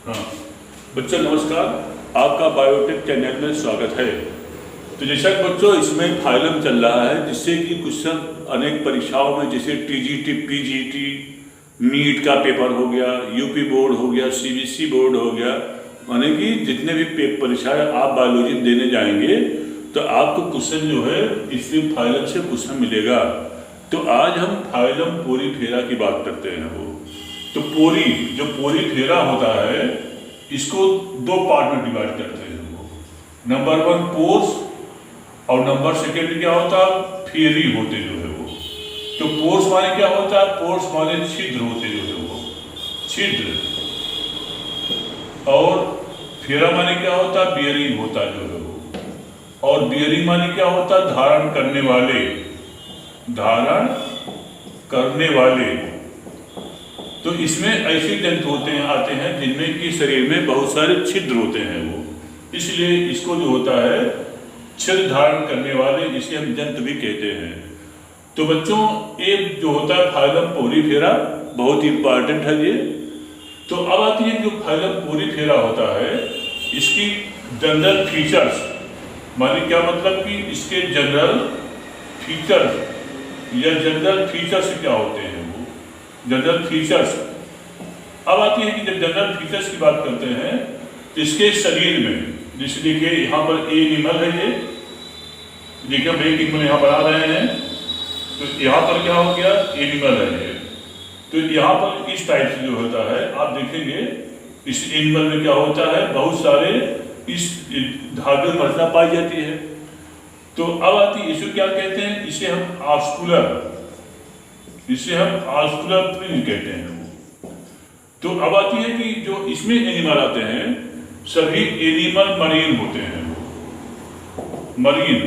हाँ बच्चों नमस्कार, आपका बायोटेक चैनल में स्वागत है। तो जैसा कि बच्चों इसमें फाइलम चल रहा है जिससे कि क्वेश्चन अनेक परीक्षाओं में जैसे टीजीटी, पीजीटी, नीट का पेपर हो गया, यूपी बोर्ड हो गया, सीबीएसई बोर्ड हो गया, माने कि जितने भी परीक्षाएं आप बायोलॉजी देने जाएंगे तो आपको क्वेश्चन जो है इससे फाइलम से क्वेश्चन मिलेगा। तो आज हम फाइलम पोरीफेरा की बात करते हैं। तो पोरी फेरा होता है, इसको दो पार्ट में डिवाइड करते हैं। नंबर 1 पोर्स और नंबर 2 क्या होता है, फेरी होते जो है वो। तो पोर्स माने क्या होता है, पोर्स माने छिद्र होते जो है वो, छिद्र। और फेरा माने क्या होता है, बियरिंग होता जो है वो। और बियरिंग माने क्या होता है, धारण करने वाले। तो इसमें ऐसे जंतु आते हैं जिनमें कि शरीर में बहुत सारे छिद्र होते हैं वो, इसलिए इसको जो होता है छिद्र धारण करने वाले, जिसे हम जंतु भी कहते हैं। तो बच्चों एक जो होता है फाइलम पोरीफेरा, बहुत ही इंपॉर्टेंट है ये। तो अब आती है जो फाइलम पोरीफेरा होता है, इसकी जनरल फीचर्स माने क्या मतलब कि इसके जनरल फीचर्स या जनरल फीचर्स क्या होते हैं वो, जनरल फीचर्स। अब आती है कि जब जनरल फीचर्स की बात करते हैं तो इसके शरीर में, जैसे देखिए यहाँ पर एनिमल है, ये देखिए हम एक एनिमल यहाँ बना रहे हैं, तो यहाँ पर क्या हो गया, एनिमल है ये। तो यहाँ पर इस टाइप से जो होता है आप देखेंगे, इस एनिमल में क्या होता है, बहुत सारे इस धागे में मर्दा पाई जाती है। तो अब आती है, इसे क्या कहते हैं, इसे हम आस्कुलर फ्रिंज कहते हैं। तो अब आती है कि जो इसमें एनिमल आते हैं सभी एनिमल मरीन होते हैं वो, मरीन।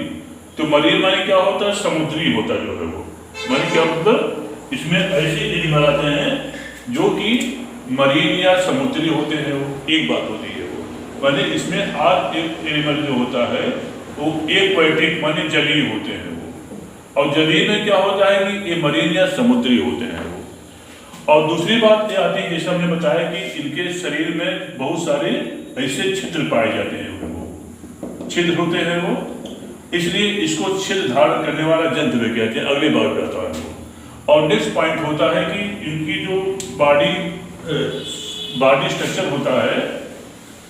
तो मरीन माने क्या होता है, समुद्री होता जो है वो। माने क्या मतलब, इसमें ऐसे एनिमल आते हैं जो कि मरीन या समुद्री होते हैं वो, एक बात होती है वो। माने इसमें हर एक एनिमल जो होता है वो एक्वेटिक माने जलीय होते हैं वो, और जलीय में क्या होता है कि ये मरीन या समुद्री होते हैं वो। और दूसरी बात ये आती है, जैसे हमने बताया कि इनके शरीर में बहुत सारे ऐसे छिद्र पाए जाते हैं वो, छिद्र होते हैं वो, इसलिए इसको छिद्र धारण करने वाला जंतु भी कहते हैं। अगले बार कहता है वो। और नेक्स्ट पॉइंट होता है कि इनकी जो बॉडी स्ट्रक्चर होता है,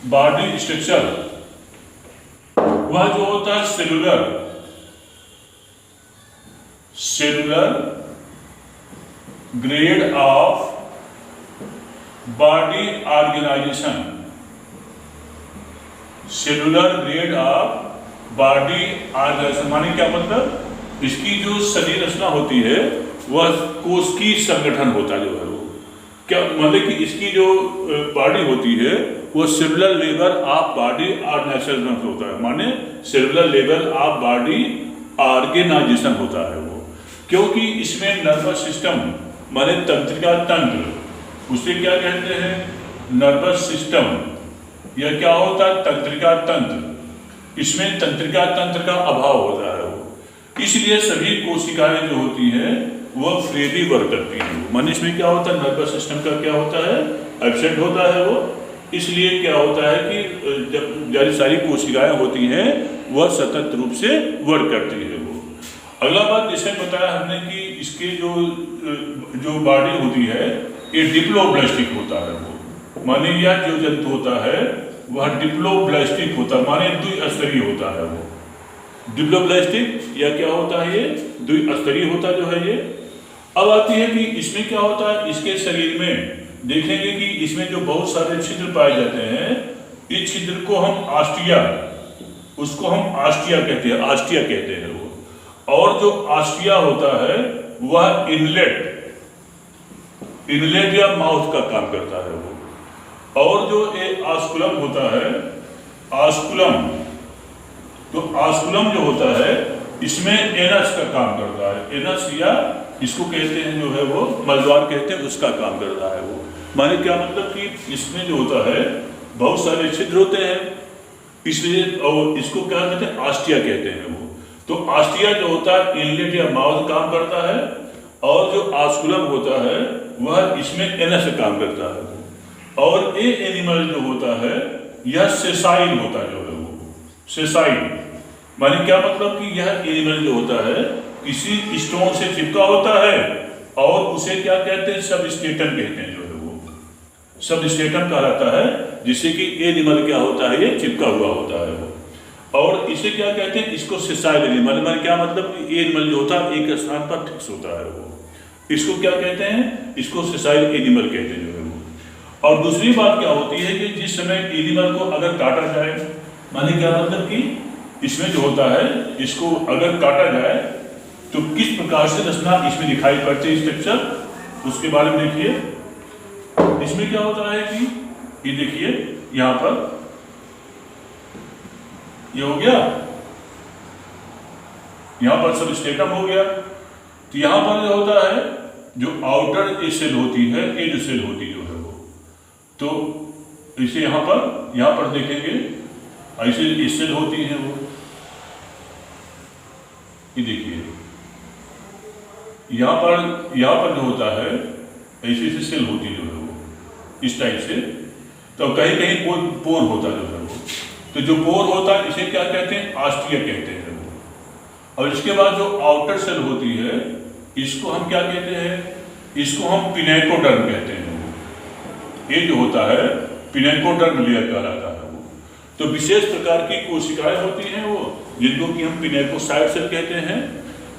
बॉडी स्ट्रक्चर वह जो होता है cellular grade of body organisation, cellular grade of body organisation माने क्या मतलब, इसकी जो शरीर रचना होती है वह कोशिकीय संगठन होता जो है वो। क्या मतलब कि इसकी जो बॉडी होती है वो cellular level of body organisation होता है, माने cellular level of body organisation होता है वो। क्योंकि इसमें नर्वस सिस्टम माने तंत्रिका तंत्र, उसे क्या कहते हैं, नर्वस सिस्टम, यह क्या होता है, तंत्रिका तंत्र। इसमें तंत्रिका तंत्र का अभाव होता है वो, इसलिए सभी कोशिकाएं जो होती हैं वह फ्रीली वर्क करती हैं। माने इसमें क्या होता है, नर्वस सिस्टम का क्या होता है, एब्सेंट होता है वो। इसलिए क्या होता है कि जब सारी कोशिकाएं होती हैं वह सतत रूप से वर्क करती है वो। अगला बात जैसे बताया हमने कि इसके जो बॉडी होती है ये डिप्लोब्लास्टिक होता है वो, माने यह जो जंतु होता है वह डिप्लोब्लास्टिक होता है, माने द्विस्तरीय होता है वो। डिप्लोब्लास्टिक या क्या होता है, ये द्विस्तरीय होता जो है ये। अब आती है कि इसमें क्या होता है, इसके शरीर में देखेंगे कि इसमें जो बहुत सारे छिद्र पाए जाते हैं, इस छिद्र को हम आस्टिया कहते हैं वो। और जो आस्टिया होता है वह इनलेट या माउथ का काम करता है वो। और जो एक आस्कुलम होता है, तो आस्कुलम जो होता है इसमें एनस का काम करता है, एनस या इसको कहते हैं जो है वो मलद्वार कहते हैं, उसका काम करता है वो। माने क्या मतलब कि इसमें जो होता है बहुत सारे छिद्र होते हैं, इसलिए और इसको क्या कहते हैं, आस्टिया कहते हैं वो। तो आस्टिया जो होता है इनलेट या माउथ काम करता है, और जो आस्कुलम होता है वह इसमें एनस काम करता है। और ये एनिमल जो होता है यह सेसाइल होता है, जो है वो सेसाइल माने क्या मतलब कि यह एनिमल जो होता है किसी स्टोन से चिपका होता है और उसे क्या कहते हैं, सबस्टेटम कहते हैं, जो है वो सबस्टेटम कहलाता है, जिससे कि एनिमल क्या होता है, ये चिपका हुआ होता है वो। और इसे क्या कहते हैं, इसको सेसाइल एनिमल माने क्या मतलब कि एनिमल जो होता है एक स्थान पर फिक्स होता है वो, इसको क्या कहते हैं, इसको सेसाइल एनिमल कहते हैं, जो है वो। और दूसरी बात क्या होती है कि जिस समय एनिमल को अगर काटा जाए, माने क्या मतलब कि इसमें जो होता है इसको अगर काटा जाए तो किस प्रकार से रचना इसमें दिखाई पड़ती है, स्ट्रक्चर, उसके बारे में देखिए। इसमें क्या होता है कि ये देखिए यहां पर ये हो गया, यहां पर सबस्टेटम हो गया, तो यहां पर जो होता है जो आउटर सेल होती है, ये जो सेल होती है जो है वो, तो इसे यहां पर देखेंगे ऐसे सेल होती है वो, ये देखिए यहां पर जो होता है ऐसे सेल होती है जो है वो, इस टाइप से। तो कहीं कहीं पोर होता है जो है वो, तो जो पोर होता है इसे क्या कहते हैं, आस्टिया कहते हैं वो। और इसके बाद जो आउटर सेल होती है इसको हम क्या कहते हैं, इसको हम पिनेकोडर्म कहते हैं वो। ये जो होता है पिनेकोडर्म लेयर कहलाता है वो। तो विशेष प्रकार की कोशिकाएं होती हैं वो, जिनको कि हम पिनेकोसाइट सेल कहते हैं,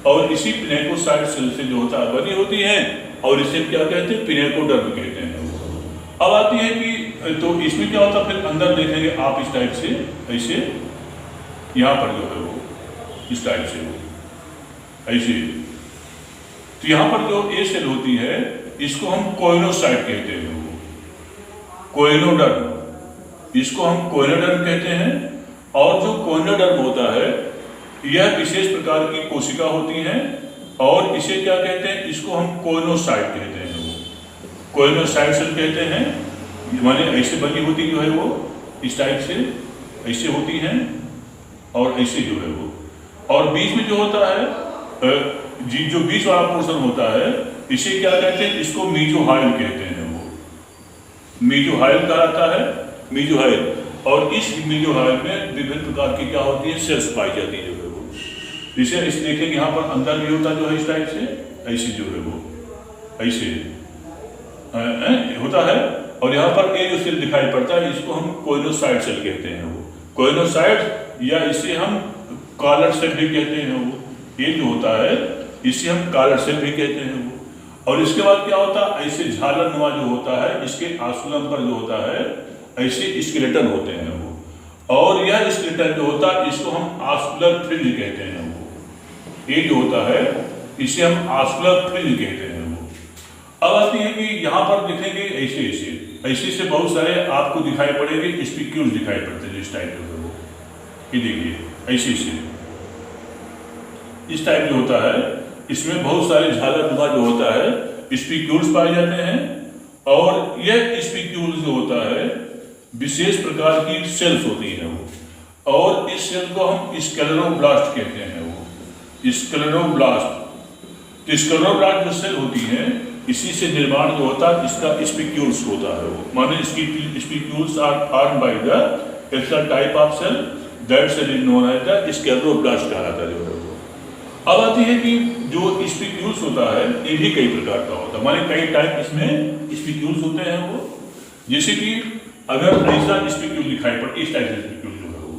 और इसी पिनेकोसाइट सेल से जो होता है बनी होती है, और इसे क्या कहते हैं, पिनेकोडर्म कहते हैं। अब आती है कि तो इसमें क्या होता है, फिर अंदर देखेंगे आप इस टाइप से, ऐसे यहाँ पर जो है वो इस टाइप से वो ऐसे, तो यहाँ पर जो ए सेल होती है इसको हम कोइनोसाइट कहते हैं वो, कोइनोडर्म, इसको हम कोइनोडर्म कहते हैं। और जो कोइनोडर्म होता है यह विशेष प्रकार की कोशिका होती हैं, और इसे क्या कहते हैं, इसको हम कोइनोसाइट कहते हैं वो, कोइनोसाइट सेल कहते हैं, माने ऐसे बनी होती जो है वो इस टाइप से ऐसे होती हैं, और ऐसे जो है वो, और बीच में जो होता है जो बीच वाला पोर्शन होता है इसे क्या कहते हैं, इसको मीजोहाइल कहते हैं वो, मीजोहाइल कहलाता है, मीजोहाइल। और इस मीजोहाइल में विभिन्न प्रकार की क्या होती है, सेल्स पाई जाती है जो है वो। इसे इस देखेंगे यहाँ पर अंदर भी होता जो है इस टाइप से, ऐसे जो है वो ऐसे होता है। और यहाँ पर ये जो सेल दिखाई पड़ता है इसको हम कोइनोसाइट सेल कहते हैं वो, कोइनोसाइट, या इसे हम कॉलर सेल भी कहते हैं वो। ये जो होता है इसे हम कॉलर सेल भी कहते हैं वो। और इसके बाद क्या होता है, ऐसे झालर नुमा जो होता है इसके आसुलम पर जो होता है ऐसे स्केलेटन होते हैं वो। और यह स्केलेटन जो होता है इसको हम आस्कुलर फ्रिंज कहते हैं वो। ये जो होता है इसे हम आस्कुलर फ्रिंज कहते हैं वो। अब आती है कि यहाँ पर देखेंगे ऐसे ऐसे ऐसे से बहुत सारे आपको दिखाई पड़ेंगे, स्पिक्यूल्स दिखाई पड़ते हैं इस टाइप के वो। ये देखिए ऐसे ऐसे इस टाइप जो होता है इसमें बहुत सारे झालर नुमा जो होता है स्पिक्यूल्स पाए जाते हैं। और यह स्पिक्यूल्स जो होता है विशेष प्रकार की सेल्स होती है वो, और इस सेल को हम स्क्लेरोब्लास्ट कहते हैं वो, स्क्लेरोब्लास्ट। तो स्क्लेरोब्लास्ट जो सेल होती है इसी से निर्माण जो होता है इसका स्पिक्यूल्स होता है वो, माने इसकी spicules are formed by the extra type of cell that cell is known as the scleroblast कहलाता है जो है वो। अब आती है कि जो स्पिक्यूल्स होता है ये भी कई प्रकार का होता है, माने कई टाइप इसमें स्पिक्यूल्स होते हैं वो। जैसे कि अगर ऐसा स्पिक्यूल दिखाई पड़े इस टाइप से स्पिक्यूल जो है वो,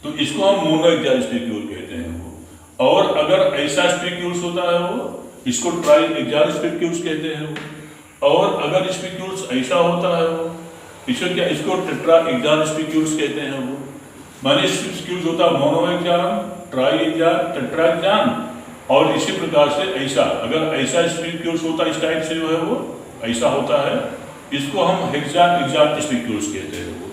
तो इसको हम मोनोएक्सियल स्पिक्यूल कहते हैं वो। और अगर ऐसा स्पिक्यूल्स होता है वो इसको ट्राई एक्सियल स्पिक्यूल्स कहते हैं वो। और अगर स्पिक्यूल्स ऐसा होता है वो इसे क्या, इसको टेट्रा एक्सियल स्पिक्यूल्स कहते हैं वो। माने स्पिक्यूल्स होता है मोनोएक्सियल, ट्राई एक्सियल, टेट्रा एक्सियल। और इसी प्रकार से ऐसा अगर ऐसा स्पिक्यूल्स होता है इस टाइप से जो है वो ऐसा होता है, इसको हम हेक्साएक्सियल स्पिक्यूल्स कहते हैं वो।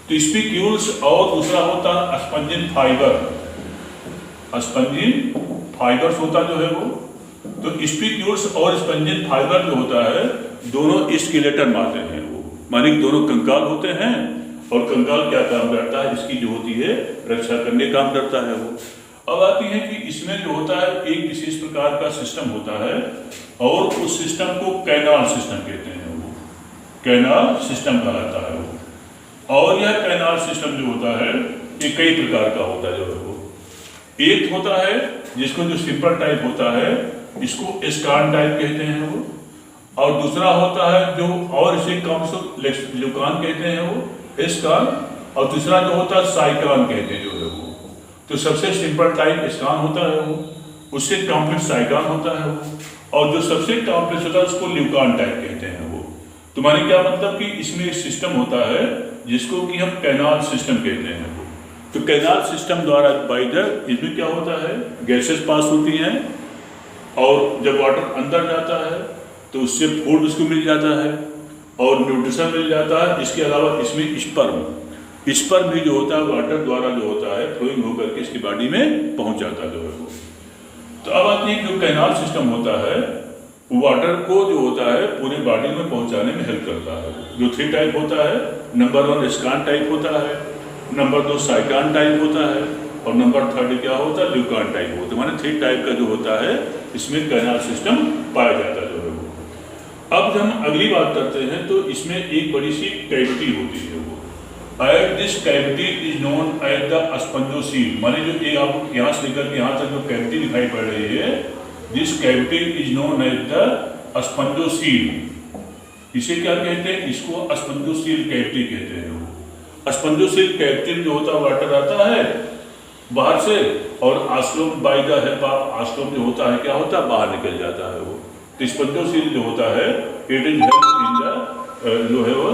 तो स्पिक्यूल्स और दूसरा होता है स्पंजिन फाइबर, स्पंजिन फाइबर्स होता जो है वो। तो स्पिक्यूल्स और स्पंजिन फाइबर जो होता है दोनों स्केलेटन मानते हैं वो, माने दोनों कंकाल होते हैं। और कंकाल क्या काम करता है, इसकी जो होती है रक्षा करने काम करता है वो। अब आती है कि इसमें जो होता है एक विशेष प्रकार का सिस्टम होता है, और उस सिस्टम को कैनाल सिस्टम कहते हैं वो, कैनाल सिस्टम कहलाता है वो। और यह कैनाल सिस्टम जो होता है ये कई प्रकार का होता है जो है वो। एक होता है जिसको जो सिंपल टाइप होता है इसको एस्कार्न टाइप कहते हैं वो, और दूसरा होता है जो और इसे कम से ल्यूकान कहते हैं वो एस्कार्न, और तीसरा जो होता है साइकान कहते हैं जो है वो। तो सबसे सिंपल टाइप एस्कार्न होता है वो, उससे कॉम्प्लेक्स साइकान होता है वो, और जो सबसे कॉम्प्लेक्स होता है उसको ल्यूकान टाइप कहते हैं वो। तो माने क्या मतलब कि इसमें एक सिस्टम होता है जिसको कि हम कैनाल सिस्टम कहते हैं वो। तो कैनाल सिस्टम द्वारा बाइदर इसमें क्या होता है गैसेस पास होती हैं, और जब वाटर अंदर जाता है तो उससे फूड उसको मिल जाता है और न्यूट्रिशन मिल जाता है। इसके अलावा इसमें स्पर्म भी जो होता है वाटर द्वारा जो होता है फ्लोइंग होकर के इसकी बॉडी में पहुंच जाता है जो है वो। तो अब आती है जो कैनाल सिस्टम होता है वाटर को जो होता है पूरे बॉडी में पहुंचाने में हेल्प करता है। जो 3 टाइप होता है, नंबर 1 एस्कार्न टाइप होता है, नंबर 2 साइकान टाइप होता है, और नंबर 3 क्या होता है ल्यूकान टाइप होता है। माने 3 टाइप का जो होता है इसमें कैनाल सिस्टम पाया जाता है जो है वो। अब जब हम अगली बात करते हैं तो इसमें एक बड़ी सी कैविटी होती है वो। At this cavity is known as the spongocoel. माने जो ये आपको यहाँ से लेकर के यहाँ तक जो कैविटी दिखाई पड़ रही है, this cavity is known as the spongocoel. इसे क्या कहते हैं, इसको स्पंजोसील कैविटी कहते हैं वो। स्पंजोसील कैविटी जो होता है वाटर आता है बाहर से, और आस्लोम बाय द हेल्प ऑफ आस्लोम जो होता है क्या होता है बाहर निकल जाता है वो। तो स्पंजोसील जो होता है it is help in the जो है वो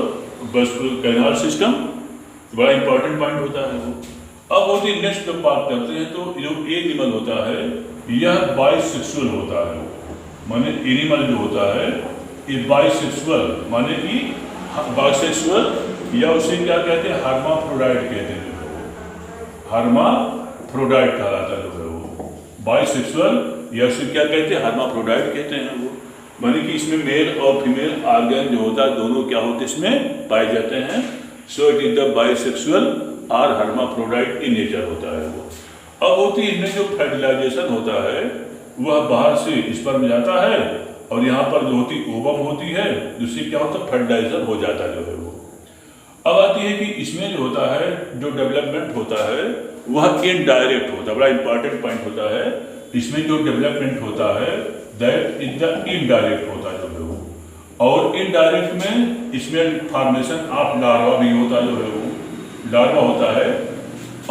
बस कैनाल सिस्टम। बड़ा इंपॉर्टेंट पॉइंट होता है वो। अब होती नेक्स्ट जब बात करते हैं तो जो एनिमल होता है यह बाइसेक्सुअल होता है वो। माने एनिमल जो होता है ये बाइसेक्सुअल, माने कि बाइसेक्सुअल या उसे क्या कहते हैं हर्माफ्रोडाइट कहते हैं जो है वो। हर्माफ्रोडाइट कहलाता है जो है वो। बाइसेक्सुअल या उसे क्या कहते हैं हर्माफ्रोडाइट कहते हैं वो। माने कि इसमें मेल और फीमेल ऑर्गन जो होता है दोनों क्या होते हैं इसमें पाए जाते हैं। So it is the bisexual और हर्माफ्रोडाइट इन नेचर होता है वो। अब होती है इनमें जो फर्टिलाइजेशन होता है वह बाहर से स्पर्म जाता है, और यहाँ पर जो होती ओवम होती है जिससे क्या होता है फर्टिलाइजेशन हो जाता है जो है वो। अब आती है कि इसमें जो होता है जो डेवलपमेंट होता है वह इनडायरेक्ट होता है। बड़ा इंपॉर्टेंट पॉइंट होता है इसमें जो डेवलपमेंट होता है दैट इज द इनडायरेक्ट होता है जो है वो। और इनडायरेक्ट में इसमें फॉर्मेशन ऑफ लार्वा भी होता है जो है वो। लार्वा होता है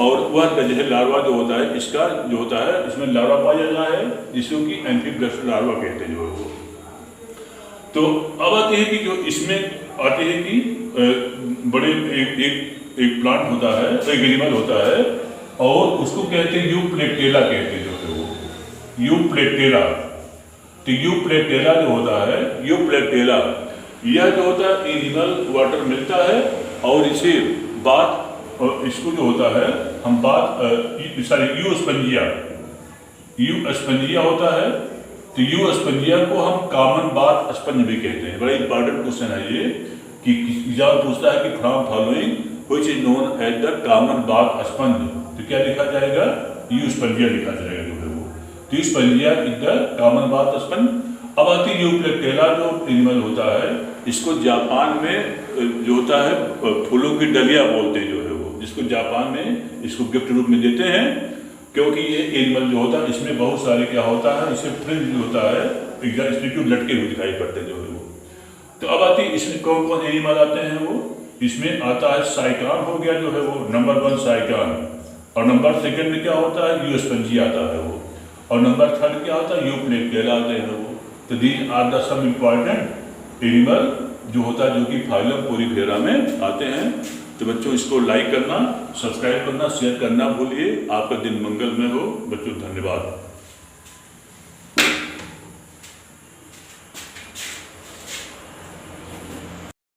और वह जैसे लार्वा जो होता है इसका जो होता है इसमें लार्वा पाया जाता है जिसको कि एम्फीबियस लार्वा कहते हैं जो है वो। तो अब आते हैं कि जो इसमें आते हैं कि बड़े एक प्लांट होता है, एक एनिमल होता है, और उसको कहते हैं यूप्लेटेला कहते हैं जो है वो। यूप्लेटेला। तो यूप्लेटेला जो होता है यूप्लेटेला यह जो होता है एनिमल वाटर मिलता है, और इसे बात और इसको जो होता है हम बात यू स्पंजिया होता है। तो यू स्पंजिया को हम कॉमन बात स्पंज भी कहते हैं। बड़ा इंपॉर्टेंट क्वेश्चन है ये कि एग्जाम पूछता है कि from following which is known as the common bath sponge, तो क्या लिखा जाएगा यू स्पंजिया लिखा जाएगा जो है वो। तो you Spongia is the common bath sponge. अब आती है यूप्लेटेला जो एनिमल होता है इसको जापान में जो होता है फूलों की डलिया बोलते हैं जो है वो, जिसको जापान में इसको गिफ्ट रूप में देते हैं, क्योंकि ये एनिमल जो होता है इसमें बहुत सारे क्या होता है इसे फ्रिंज जो होता है इसमें क्यों लटके हुए दिखाई पड़ते हैं जो है वो। तो अब आती है इसमें कौन कौन एनिमल आते हैं वो। इसमें आता है साइकान हो गया जो है वो, नंबर 1 साइकान, और नंबर 2 में क्या होता है यू स्पंजिया आता है वो, और नंबर 3 क्या होता है यूप्लेटेला आते हैं वो। तो these are the some important animal जो होता है जो कि फाइलम पोरीफेरा में आते हैं। तो बच्चों इसको लाइक करना, सब्सक्राइब करना, शेयर करना भूलिए। आपका दिन मंगलमय हो बच्चों, धन्यवाद।